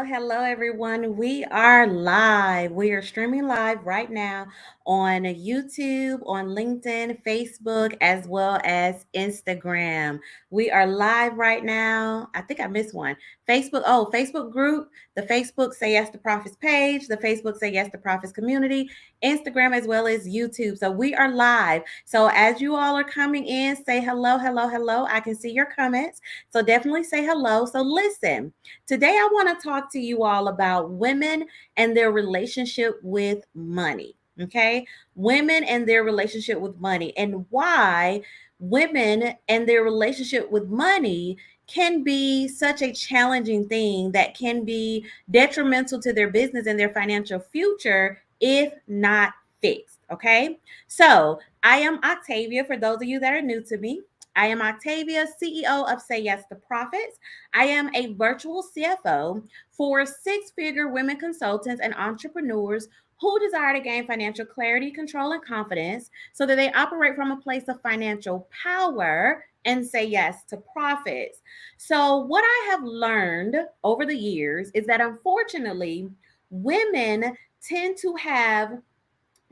Hello, everyone. We are live. We are streaming live right now on YouTube, on LinkedIn, Facebook, as well as Instagram. We are live right now. I think I missed one. Facebook group, the Facebook Say Yes to Profits page, the Facebook Say Yes to Profits community, Instagram, as well as YouTube. So we are live. So as you all are coming in, say hello. I can see your comments. So definitely say hello. So listen. Today, I want to talk to you all about women and their relationship with money. Okay. Women and their relationship with money, and why women and their relationship with money can be such a challenging thing that can be detrimental to their business and their financial future if not fixed. Okay. So I am Octavia. For those of you that are new to me, I am Octavia, CEO of Say Yes to Profits. I am a virtual CFO for six-figure women consultants and entrepreneurs who desire to gain financial clarity, control, and confidence so that they operate from a place of financial power and say yes to profits. So, what I have learned over the years is that unfortunately, women tend to have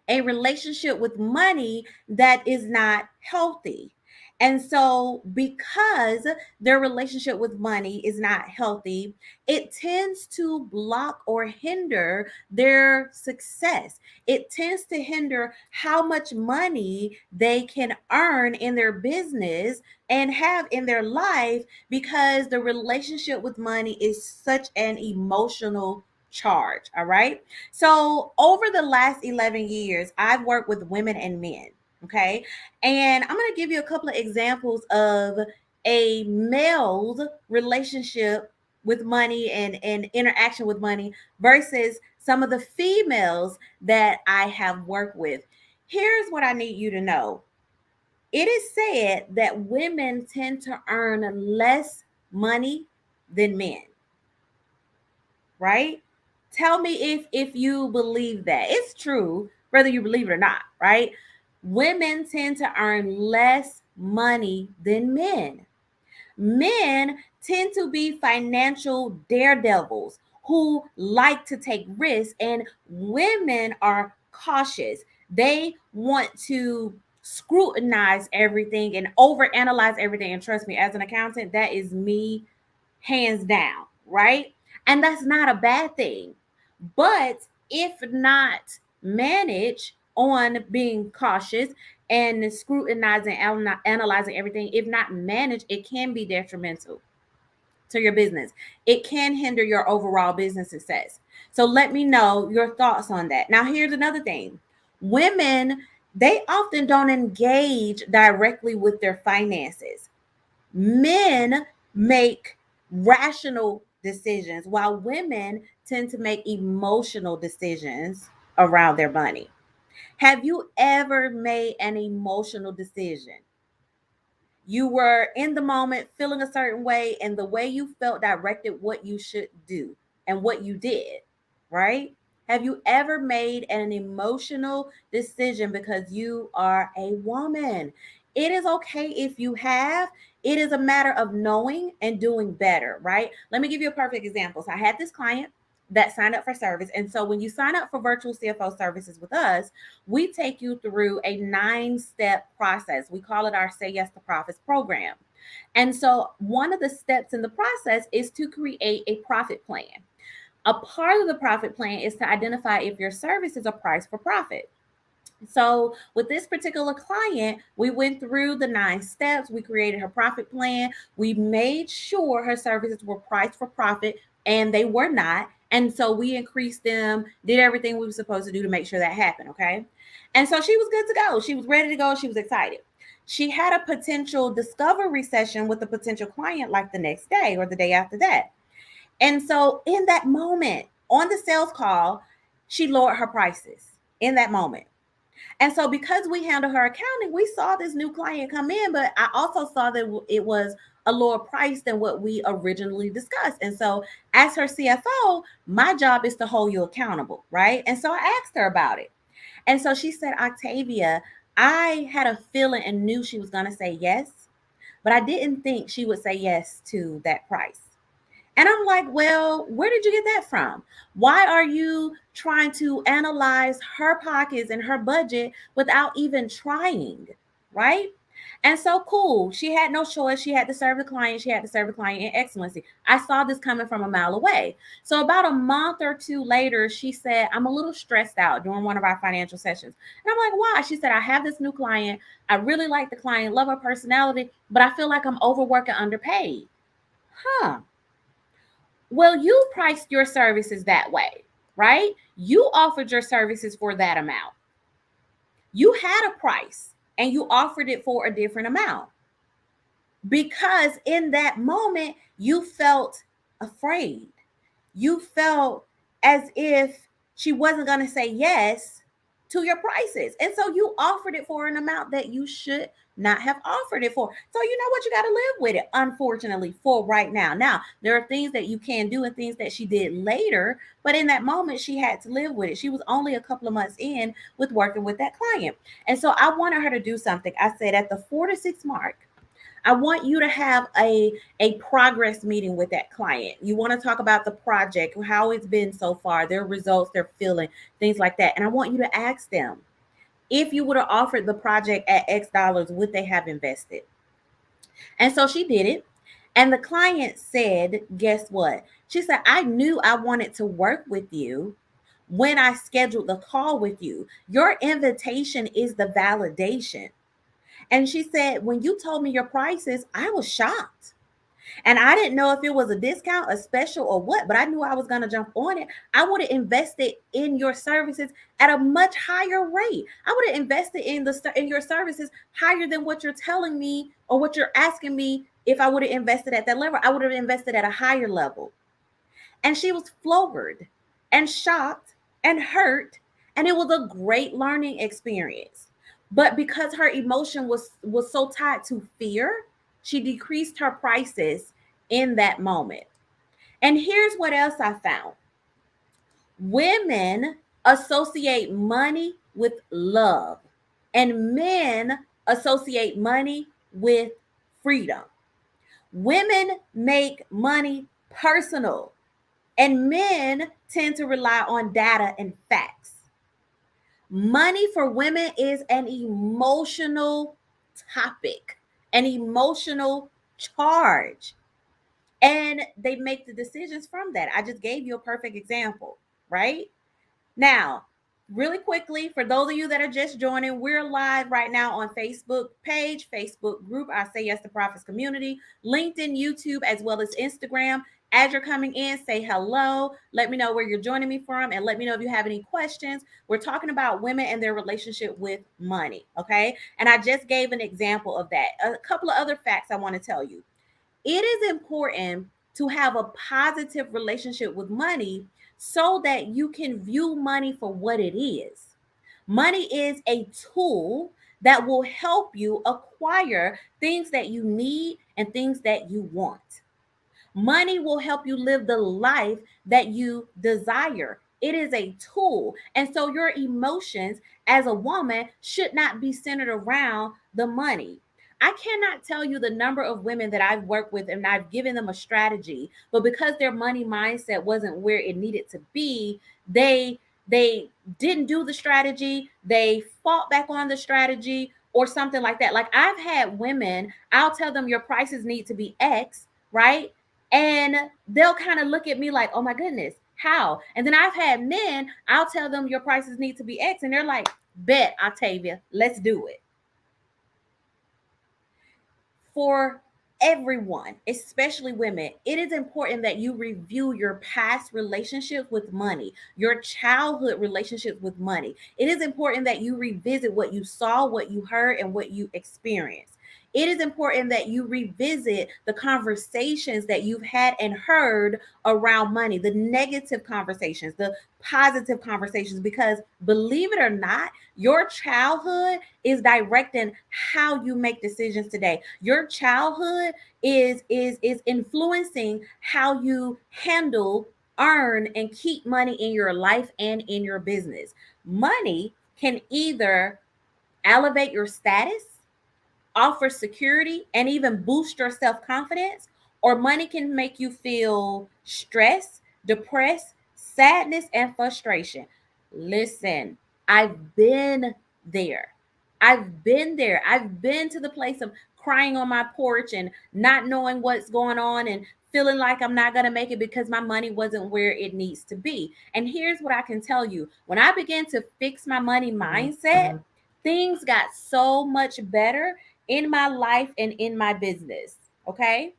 a relationship with money that is not healthy. And so, because their relationship with money is not healthy, it tends to block or hinder their success. It tends to hinder how much money they can earn in their business and have in their life because the relationship with money is such an emotional charge. All right. So, over the last 11 years, I've worked with women and men. Okay. And I'm going to give you a couple of examples of a male's relationship with money and interaction with money versus some of the females that I have worked with. Here's what I need you to know. It is said that women tend to earn less money than men, right? Tell me if you believe that. It's true, whether you believe it or not, right? Women tend to earn less money than men. Men tend to be financial daredevils who like to take risks, and women are cautious. They want to scrutinize everything and overanalyze everything. And trust me, as an accountant, that is me hands down, right? And that's not a bad thing. But if not managed on being cautious and scrutinizing, analyzing everything, if not managed, it can be detrimental to your business. It can hinder your overall business success. So let me know your thoughts on that. Now, here's another thing. Women, they often don't engage directly with their finances. Men make rational decisions while women tend to make emotional decisions around their money. Have you ever made an emotional decision? You were in the moment feeling a certain way, and the way you felt directed what you should do and what you did, right? Have you ever made an emotional decision because you are a woman? It is okay if you have. It is a matter of knowing and doing better, right? Let me give you a perfect example. So I had this client that signed up for service. And so when you sign up for virtual CFO services with us, we take you through a 9-step process. We call it our Say Yes to Profits program. And so one of the steps in the process is to create a profit plan. A part of the profit plan is to identify if your service is a price for profit. So with this particular client, we went through the 9 steps. We created her profit plan. We made sure her services were priced for profit, and they were not. And so we increased them, did everything we were supposed to do to make sure that happened. Okay. And so she was good to go. She was ready to go. She was excited. She had a potential discovery session with a potential client like the next day or the day after that. And so in that moment on the sales call, she lowered her prices in that moment. And so because we handle her accounting, we saw this new client come in, but I also saw that it was a lower price than what we originally discussed. And so as her CFO, my job is to hold you accountable, right? And so I asked her about it. And so she said, Octavia, I had a feeling and knew she was going to say yes, but I didn't think she would say yes to that price. And I'm like, well, where did you get that from? Why are you trying to analyze her pockets and her budget without even trying? Right? And so cool. She had no choice. She had to serve the client. She had to serve the client in excellency. I saw this coming from a mile away. So about a month or two later, she said, I'm a little stressed out during one of our financial sessions. And I'm like, why? She said, I have this new client. I really like the client, love her personality, but I feel like I'm overworked and underpaid. Huh. Well, you priced your services that way, right? You offered your services for that amount. You had a price and you offered it for a different amount because in that moment you felt afraid. You felt as if she wasn't going to say yes to your prices. And so you offered it for an amount that you should not have offered it for. So you know what? You got to live with it, unfortunately, for right now. Now, there are things that you can do and things that she did later, but in that moment, she had to live with it. She was only a couple of months in with working with that client. And so I wanted her to do something. I said at the 4 to 6 mark, I want you to have a progress meeting with that client. You want to talk about the project, how it's been so far, their results, their feeling, things like that. And I want you to ask them, if you would have offered the project at X dollars, would they have invested? And so she did it. And the client said, guess what? She said, I knew I wanted to work with you when I scheduled the call with you. Your invitation is the validation. And she said, when you told me your prices, I was shocked. And I didn't know if it was a discount, a special, or what, but I knew I was going to jump on it. I would have invested in your services at a much higher rate. I would have invested in your services higher than what you're telling me or what you're asking me. If I would have invested at that level, I would have invested at a higher level. And she was floored and shocked and hurt. And it was a great learning experience. But because her emotion was so tied to fear, she decreased her prices in that moment. And here's what else I found. Women associate money with love, and men associate money with freedom. Women make money personal, and men tend to rely on data and facts. Money for women is an emotional topic, an emotional charge, and they make the decisions from that. I just gave you a perfect example, right? Now, really quickly, for those of you that are just joining, we're live right now on Facebook page, Facebook group, I Say Yes to Profits community, LinkedIn, YouTube, as well as Instagram. As you're coming in, say hello. Let me know where you're joining me from, and let me know if you have any questions. We're talking about women and their relationship with money, okay? And I just gave an example of that. A couple of other facts I want to tell you. It is important to have a positive relationship with money so that you can view money for what it is. Money is a tool that will help you acquire things that you need and things that you want. Money will help you live the life that you desire. It is a tool. And so your emotions as a woman should not be centered around the money. I cannot tell you the number of women that I've worked with and I've given them a strategy, but because their money mindset wasn't where it needed to be, they didn't do the strategy, they fought back on the strategy or something like that. Like I've had women, I'll tell them your prices need to be X, right? And they'll kind of look at me like, oh my goodness, how? And then I've had men, I'll tell them your prices need to be X. And they're like, bet, Octavia, let's do it. For everyone, especially women, it is important that you review your past relationships with money, your childhood relationships with money. It is important that you revisit what you saw, what you heard, and what you experienced. It is important that you revisit the conversations that you've had and heard around money, the negative conversations, the positive conversations, because believe it or not, your childhood is directing how you make decisions today. Your childhood is influencing how you handle, earn, and keep money in your life and in your business. Money can either elevate your status, offer security, and even boost your self-confidence, or money can make you feel stress, depressed, sadness, and frustration. Listen, I've been there. I've been there. I've been to the place of crying on my porch and not knowing what's going on and feeling like I'm not going to make it because my money wasn't where it needs to be. And here's what I can tell you. When I began to fix my money mindset, things got so much better in my life and in my business. Okay.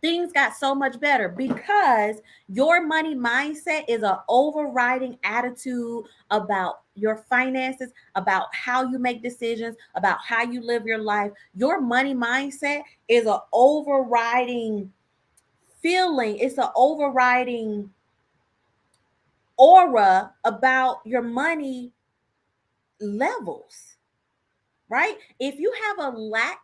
Things got so much better because your money mindset is an overriding attitude about your finances, about how you make decisions, about how you live your life. Your money mindset is an overriding feeling, it's an overriding aura about your money levels, right? If you have a lack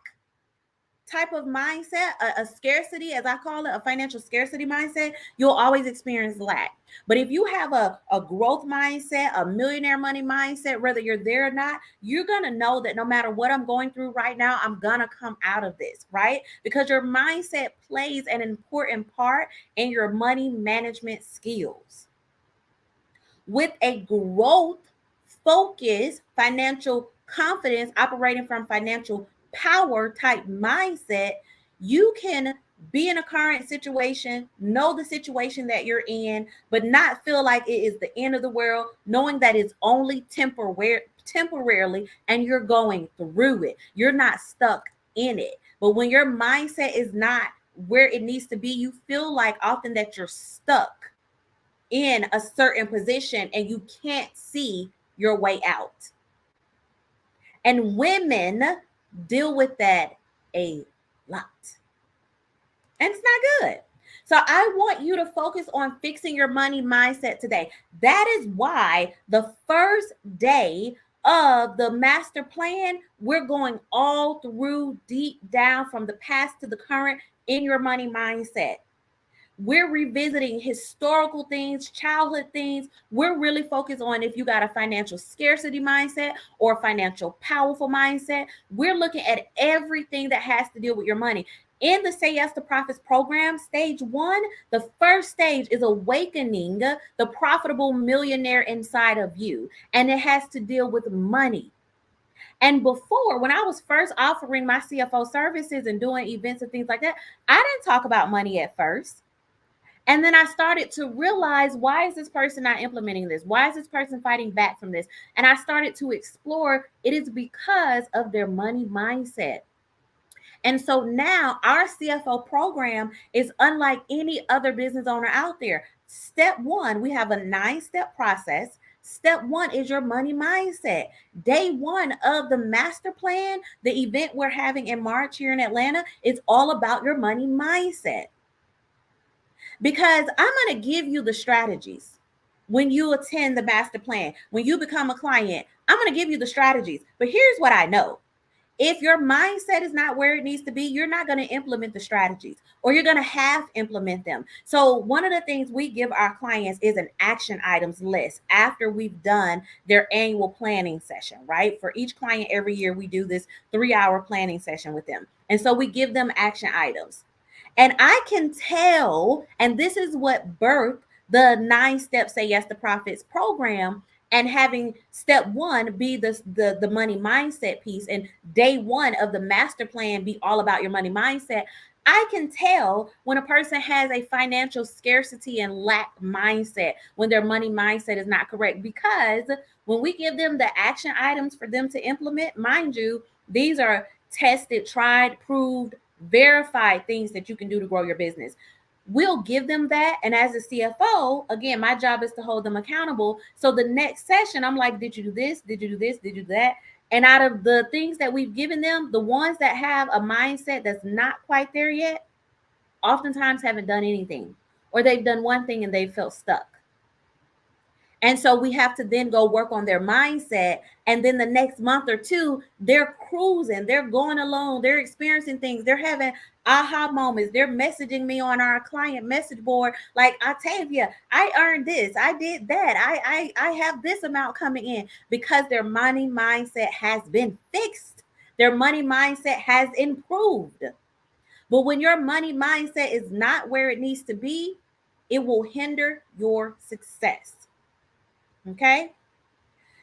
type of mindset, a scarcity, as I call it, a financial scarcity mindset, you'll always experience lack. But if you have a growth mindset, a millionaire money mindset, whether you're there or not, you're going to know that no matter what I'm going through right now, I'm going to come out of this, right? Because your mindset plays an important part in your money management skills. With a growth focus, financial confidence, operating from financial power type mindset, you can be in a current situation, know the situation that you're in, but not feel like it is the end of the world, knowing that it's only temporarily and you're going through it. You're not stuck in it. But when your mindset is not where it needs to be, you feel like often that you're stuck in a certain position and you can't see your way out. And women deal with that a lot. And it's not good. So I want you to focus on fixing your money mindset today. That is why the first day of the master plan, we're going all through deep down from the past to the current in your money mindset. We're revisiting historical things, childhood things. We're really focused on if you got a financial scarcity mindset or a financial powerful mindset. We're looking at everything that has to deal with your money. In the Say Yes to Profits program, stage 1, the first stage is awakening the profitable millionaire inside of you. And it has to deal with money. And before, when I was first offering my CFO services and doing events and things like that, I didn't talk about money at first. And then I started to realize, why is this person not implementing this? Why is this person fighting back from this? And I started to explore, it is because of their money mindset. And so now our CFO program is unlike any other business owner out there. Step 1, we have a 9-step process. Step 1 is your money mindset. Day 1 of the master plan, the event we're having in March here in Atlanta, is all about your money mindset. Because I'm going to give you the strategies when you attend the master plan. When you become a client, I'm going to give you the strategies. But here's what I know. If your mindset is not where it needs to be, you're not going to implement the strategies, or you're going to half implement them. So one of the things we give our clients is an action items list after we've done their annual planning session, right? For each client every year, we do this 3-hour planning session with them. And so we give them action items. And I can tell, and this is what birthed the 9-step Say Yes to Profits program, and having step 1 be the money mindset piece, and day 1 of the master plan be all about your money mindset. I can tell when a person has a financial scarcity and lack mindset, when their money mindset is not correct, because when we give them the action items for them to implement, mind you, these are tested, tried, proved verified things that you can do to grow your business. We'll give them that. And as a CFO, again, my job is to hold them accountable. So the next session, I'm like, did you do this? Did you do this? Did you do that? And out of the things that we've given them, the ones that have a mindset that's not quite there yet, oftentimes haven't done anything, or they've done one thing and they felt stuck. And so we have to then go work on their mindset. And then the next month or two, they're cruising, they're going along, they're experiencing things, they're having aha moments. They're messaging me on our client message board like, Octavia, I earned this, I did that, I have this amount coming in, because their money mindset has been fixed. Their money mindset has improved. But when your money mindset is not where it needs to be, it will hinder your success. Okay.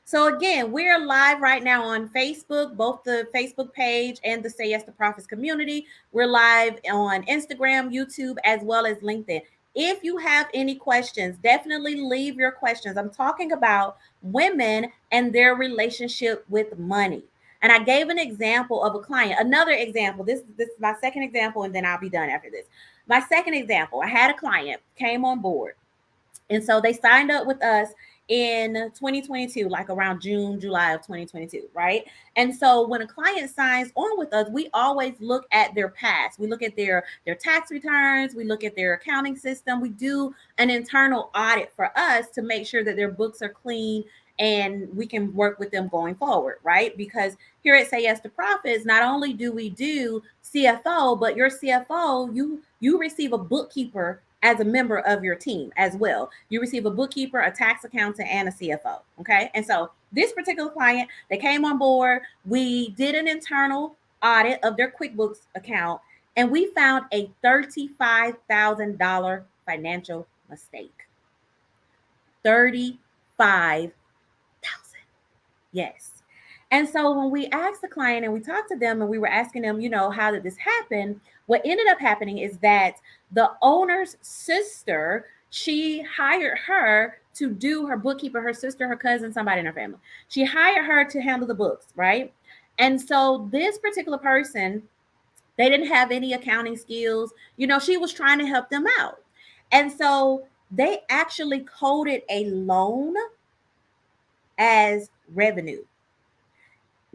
So again, we're live right now on Facebook, both the Facebook page and the Say Yes to Profits community. We're live on Instagram, YouTube, as well as LinkedIn. If you have any questions, definitely leave your questions. I'm talking about women and their relationship with money. And I gave an example of a client. Another example, this is my second example, and then I'll be done after this. My second example, I had a client came on board. And so they signed up with us in 2022, like around June, July of 2022, right? And so when a client signs on with us, we always look at their past. We look at their tax returns. We look at their accounting system. We do an internal audit for us to make sure that their books are clean and we can work with them going forward, right? Because here at Say Yes to Profits, not only do we do CFO, but your CFO, you receive a bookkeeper as a member of your team as well. You receive a bookkeeper, a tax accountant, and a CFO. Okay. And so this particular client, they came on board. We did an internal audit of their QuickBooks account, and we found a $35,000 financial mistake. 35,000. Yes. And so when we asked the client and we talked to them and we were asking them, how did this happen? What ended up happening is that the owner's sister, she hired her to do her bookkeeper, her sister, her cousin, somebody in her family. She hired her to handle the books, right? And so this particular person, they didn't have any accounting skills. She was trying to help them out. And so they actually coded a loan as revenue.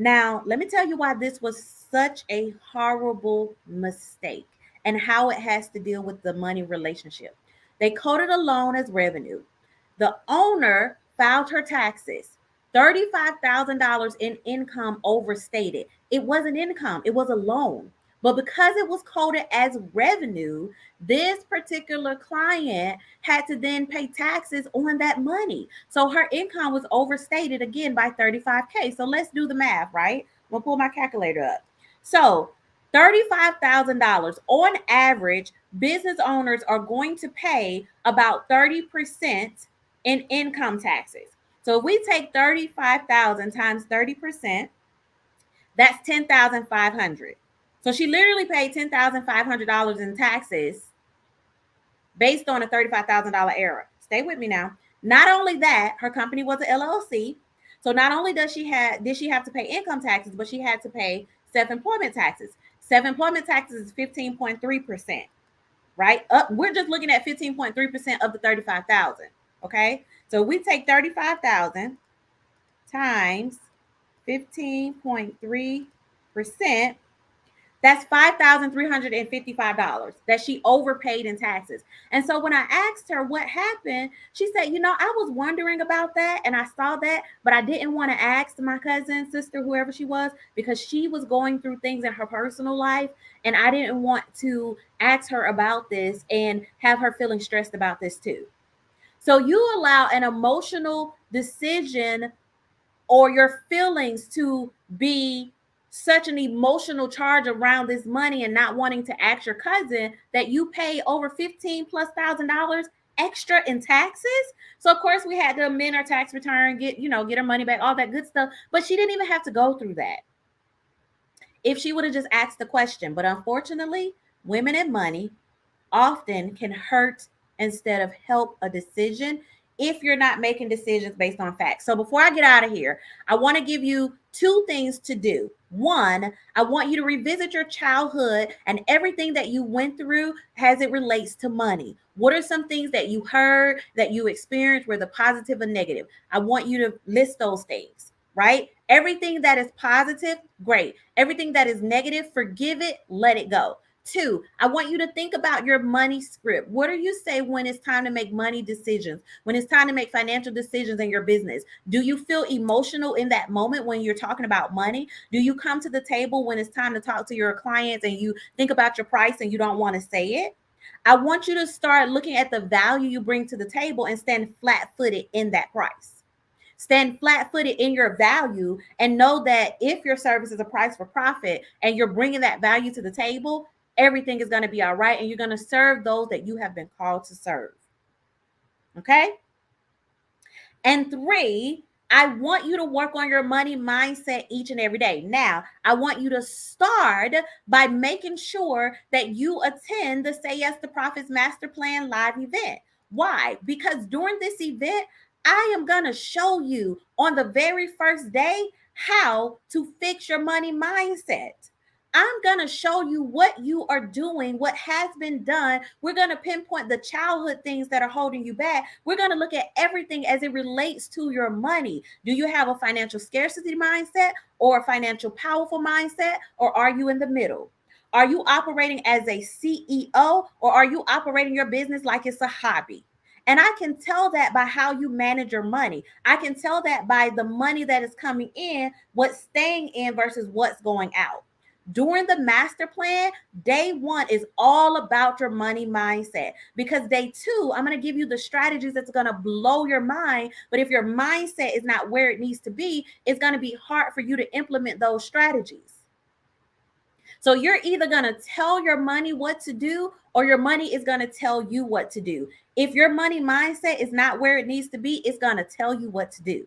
Now, let me tell you why this was such a horrible mistake and how it has to deal with the money relationship. They coded a loan as revenue. The owner filed her taxes. $35,000 in income overstated. It wasn't income, it was a loan. But because it was coded as revenue, this particular client had to then pay taxes on that money. So her income was overstated again by 35K. So let's do the math, right? I'm gonna pull my calculator up. So $35,000 on average, business owners are going to pay about 30% in income taxes. So if we take 35,000 times 30%, that's 10,500. So she literally paid $10,500 in taxes based on a $35,000 error. Stay with me now. Not only that, her company was an LLC. So not only did she have to pay income taxes, but she had to pay self-employment taxes. Self-employment taxes is 15.3%, right? We're just looking at 15.3% of the 35,000. Okay. So we take 35,000 times 15.3%. That's $5,355 that she overpaid in taxes. And so when I asked her what happened, she said, I was wondering about that and I saw that, but I didn't want to ask my cousin, sister, whoever she was, because she was going through things in her personal life. And I didn't want to ask her about this and have her feeling stressed about this too. So you allow an emotional decision or your feelings to be such an emotional charge around this money and not wanting to ask your cousin that you pay over $15,000+ extra in taxes. So of course we had to amend our tax return, get her money back, all that good stuff. But she didn't even have to go through that if she would have just asked the question. But unfortunately, women and money often can hurt instead of help a decision if you're not making decisions based on facts. So before I get out of here, I want to give you two things to do. One, I want you to revisit your childhood and everything that you went through as it relates to money. What are some things that you heard, that you experienced, whether positive or negative? I want you to list those things, right? Everything that is positive, great. Everything that is negative, forgive it, let it go. Two, I want you to think about your money script. What do you say when it's time to make money decisions, when it's time to make financial decisions in your business? Do you feel emotional in that moment when you're talking about money? Do you come to the table when it's time to talk to your clients and you think about your price and you don't want to say it? I want you to start looking at the value you bring to the table and stand flat footed in that price. Stand flat footed in your value and know that if your service is a price for profit and you're bringing that value to the table, everything is going to be all right. And you're going to serve those that you have been called to serve. Okay. And three, I want you to work on your money mindset each and every day. Now, I want you to start by making sure that you attend the Say Yes to Profits Master Plan live event. Why? Because during this event, I am going to show you on the very first day how to fix your money mindset. I'm going to show you what you are doing, what has been done. We're going to pinpoint the childhood things that are holding you back. We're going to look at everything as it relates to your money. Do you have a financial scarcity mindset or a financial powerful mindset, or are you in the middle? Are you operating as a CEO, or are you operating your business like it's a hobby? And I can tell that by how you manage your money. I can tell that by the money that is coming in, what's staying in versus what's going out. During the master plan, day one is all about your money mindset, because day two, I'm going to give you the strategies that's going to blow your mind. But if your mindset is not where it needs to be, it's going to be hard for you to implement those strategies. So you're either going to tell your money what to do, or your money is going to tell you what to do. If your money mindset is not where it needs to be, it's going to tell you what to do.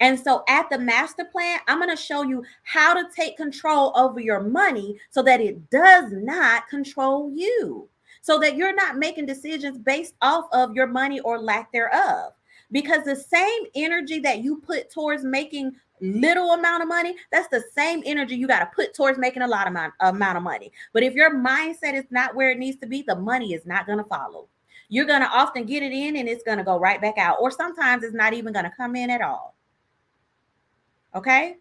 And so at the master plan, I'm going to show you how to take control over your money so that it does not control you, so that you're not making decisions based off of your money or lack thereof. Because the same energy that you put towards making little amount of money, that's the same energy you got to put towards making a lot of amount of money. But if your mindset is not where it needs to be, the money is not going to follow. You're going to often get it in and it's going to go right back out, or sometimes it's not even going to come in at all. Okay.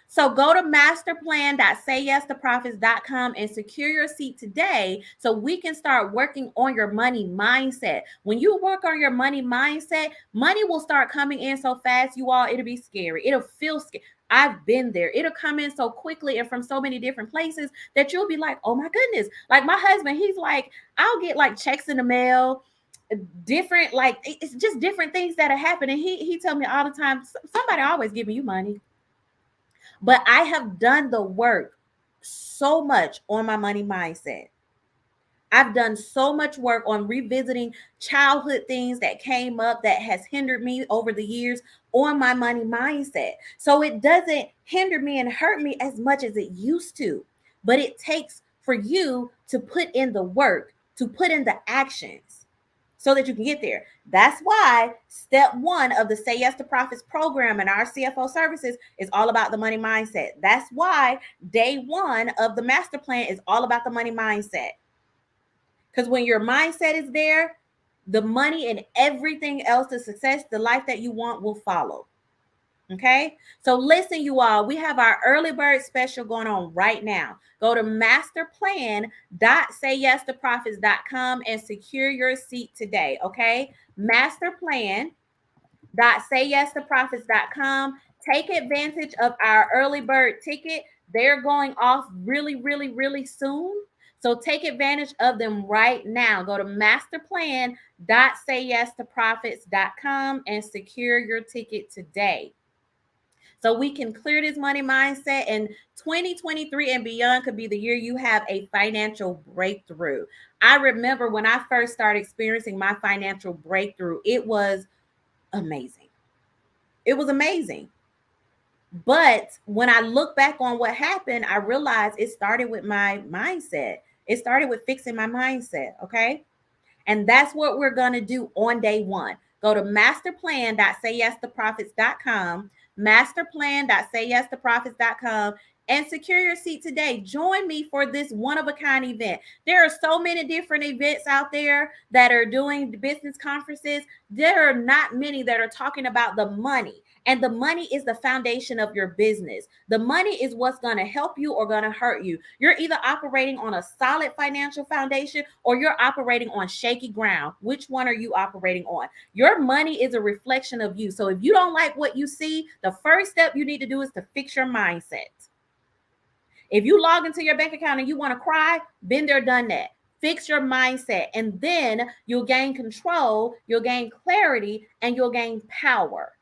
So go to masterplan.sayyestопроfits.com and secure your seat today so we can start working on your money mindset. When you work on your money mindset, money will start coming in so fast, you all, it'll be scary. It'll feel scary. I've been there. It'll come in so quickly and from so many different places that you'll be like, oh my goodness. Like my husband, he's like, I'll get like checks in the mail, different, like it's just different things that are happening. He tell me all the time, somebody always giving you money. But I have done the work so much on my money mindset. I've done so much work on revisiting childhood things that came up that has hindered me over the years on my money mindset. So it doesn't hinder me and hurt me as much as it used to. But it takes for you to put in the work, to put in the actions, so that you can get there. That's why step one of the Say Yes to Profits program and our CFO services is all about the money mindset. That's why day one of the master plan is all about the money mindset. Because when your mindset is there, the money and everything else, the success, the life that you want will follow. Okay. So listen, you all, we have our early bird special going on right now. Go to masterplan.sayyestопроfits.com and secure your seat today. Okay. Masterplan.sayyestопроfits.com. Take advantage of our early bird ticket. They're going off really, really, really soon. So take advantage of them right now. Go to masterplan.sayyestопроfits.com and secure your ticket today, so we can clear this money mindset, and 2023 and beyond could be the year you have a financial breakthrough. I remember when I first started experiencing my financial breakthrough, it was amazing. It was amazing. But when I look back on what happened, I realized it started with my mindset. It started with fixing my mindset. Okay. And that's what we're going to do on day one. Go to masterplan.sayyesToprofits.com, masterplan.sayyesToprofits.com, and secure your seat today. Join me for this one-of-a-kind event. There are so many different events out there that are doing business conferences. There are not many that are talking about the money. And the money is the foundation of your business. The money is what's going to help you or going to hurt you. You're either operating on a solid financial foundation or you're operating on shaky ground. Which one are you operating on? Your money is a reflection of you. So if you don't like what you see, the first step you need to do is to fix your mindset. If you log into your bank account and you want to cry, been there, done that. Fix your mindset, and then you'll gain control, you'll gain clarity, and you'll gain power.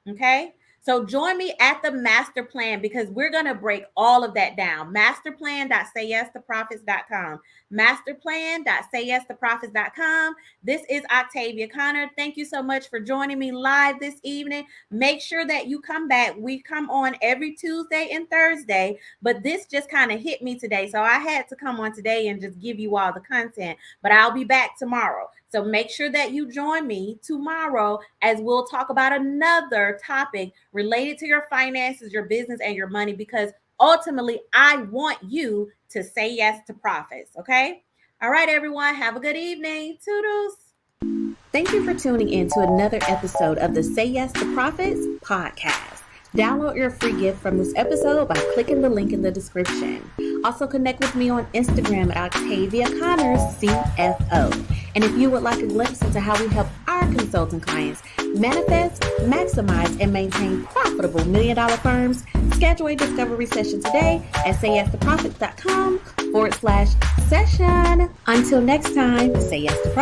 Okay, so join me at the master plan because we're going to break all of that down. Masterplan.sayyesToprofits.com. Masterplan.sayyesToprofits.com. This is Octavia Conner. Thank you so much for joining me live this evening. Make sure that you come back. We come on every Tuesday and Thursday, but this just kind of hit me today. So I had to come on today and just give you all the content, but I'll be back tomorrow. So make sure that you join me tomorrow as we'll talk about another topic related to your finances, your business, and your money, because ultimately I want you to say yes to profits. Okay. All right, everyone. Have a good evening. Toodles. Thank you for tuning in to another episode of the Say Yes to Profits podcast. Download your free gift from this episode by clicking the link in the description. Also connect with me on Instagram at Octavia Conner CFO. And if you would like a glimpse into how we help our consulting clients manifest, maximize, and maintain profitable $1 million firms, schedule a discovery session today at sayyesToprofits.com/session. Until next time, say yes to profits.